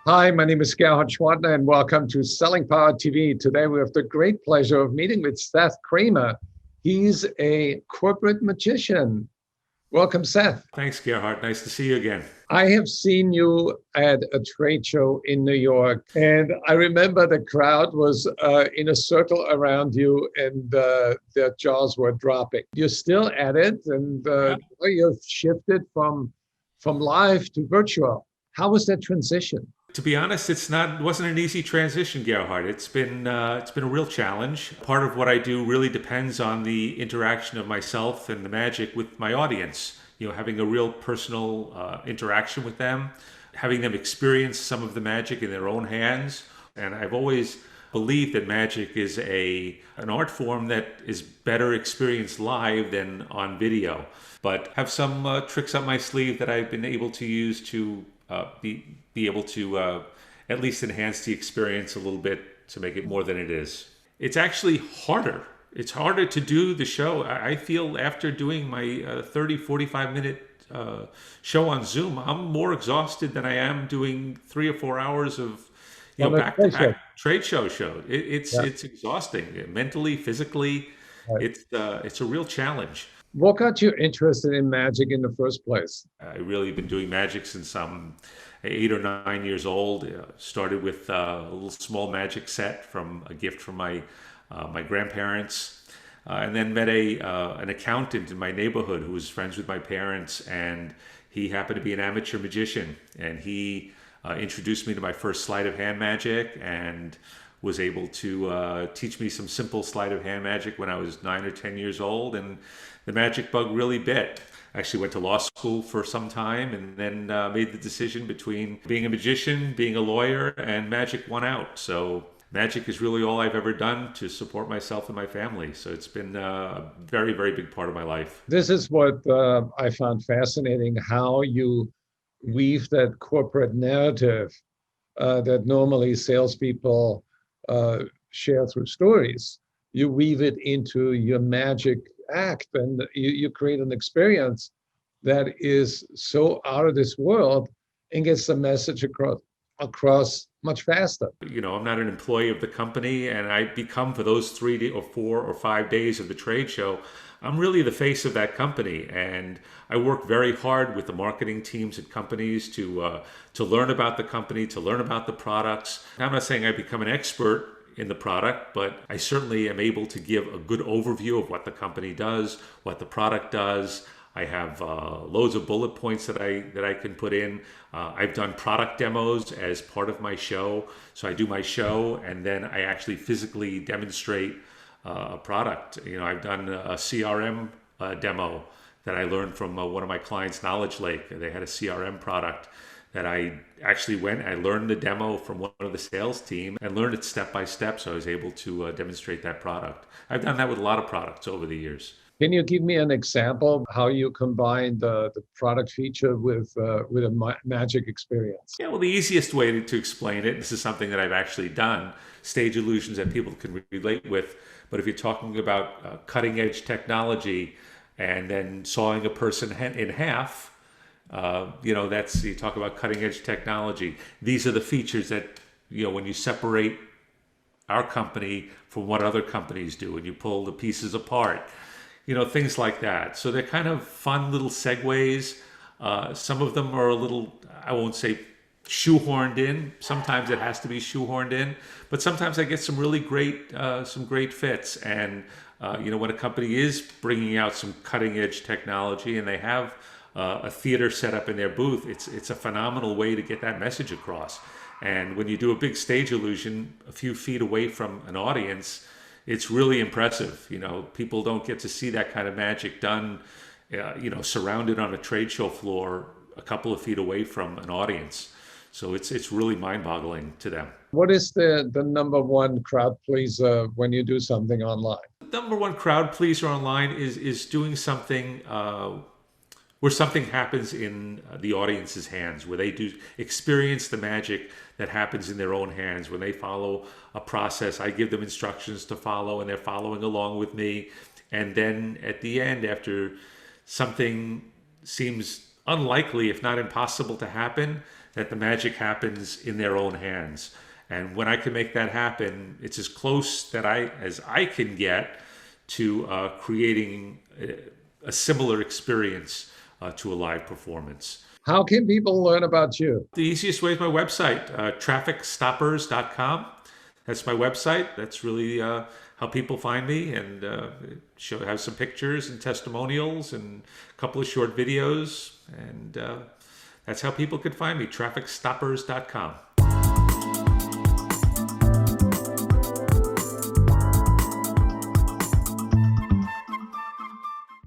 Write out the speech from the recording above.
Hi, my name is Gerhard Schwartner, and welcome to Selling Power TV. Today, we have the great pleasure of meeting with Seth Kramer. He's a corporate magician. Welcome, Seth. Thanks, Gerhard. Nice to see you again. I have seen you at a trade show in New York, and I remember the crowd was in a circle around you, and their jaws were dropping. You're still at it, and Yeah. you've shifted from live to virtual. How was that transition? To be honest, it wasn't an easy transition, Gerhard. It's been a real challenge. Part of what I do really depends on the interaction of myself and the magic with my audience. Having a real personal interaction with them, having them experience some of the magic in their own hands. And I've always believed that magic is an art form that is better experienced live than on video. But have some tricks up my sleeve that I've been able to use to be able to at least enhance the experience a little bit to make it more than it is. It's actually harder. It's harder to do the show. I feel after doing my 30, 45 minute show on Zoom, I'm more exhausted than I am doing 3 or 4 hours of On a back to trade show. back trade show. It's Yeah. it's exhausting mentally, physically. Right. It's a real challenge. What got you interested in magic in the first place? I really been doing magic since I'm 8 or 9 years old. Started with a little small magic set from a gift from my grandparents, and then met an accountant in my neighborhood who was friends with my parents, and he happened to be an amateur magician, and he introduced me to my first sleight of hand magic and was able to teach me some simple sleight of hand magic when I was 9 or 10 years old, and the magic bug really bit. I actually went to law school for some time and then made the decision between being a magician, being a lawyer, and magic won out. So magic is really all I've ever done to support myself and my family. So it's been a very, very big part of my life. This is what I found fascinating, how you weave that corporate narrative that normally salespeople share through stories. You weave it into your magic act, and you create an experience that is so out of this world and gets the message across much faster. I'm not an employee of the company, and I become for those 3 or 4 or 5 days of the trade show, I'm really the face of that company, and I work very hard with the marketing teams at companies to learn about the company, to learn about the products. I'm not saying I become an expert in the product, but I certainly am able to give a good overview of what the company does, what the product does. I have loads of bullet points that I can put in. I've done product demos as part of my show. So I do my show and then I actually physically demonstrate a product. I've done a CRM demo that I learned from one of my clients, Knowledge Lake. They had a CRM product that I actually I learned the demo from one of the sales team and learned it step by step. So I was able to demonstrate that product. I've done that with a lot of products over the years. Can you give me an example of how you combine the product feature with a magic experience? Yeah, well, the easiest way to explain it, this is something that I've actually done, stage illusions that people can relate with. But if you're talking about cutting edge technology and then sawing a person in half, you talk about cutting edge technology. These are the features that, when you separate our company from what other companies do and you pull the pieces apart, things like that. So they're kind of fun little segues. Some of them are a little, I won't say shoehorned in. Sometimes it has to be shoehorned in, but sometimes I get some really some great fits. And, when a company is bringing out some cutting edge technology and they have a theater set up in their booth, it's a phenomenal way to get that message across. And when you do a big stage illusion a few feet away from an audience, it's really impressive. People don't get to see that kind of magic done, surrounded on a trade show floor a couple of feet away from an audience. So it's really mind-boggling to them. What is the number one crowd pleaser when you do something online? The number one crowd pleaser online is doing something where something happens in the audience's hands, where they do experience the magic that happens in their own hands. When they follow a process, I give them instructions to follow and they're following along with me. And then at the end, after something seems unlikely, if not impossible to happen, that the magic happens in their own hands. And when I can make that happen, it's as close as I can get to creating a similar experience to a live performance. How can people learn about you? The easiest way is my website, trafficstoppers.com. That's my website. That's really how people find me, and have some pictures and testimonials and a couple of short videos. And that's how people can find me, trafficstoppers.com.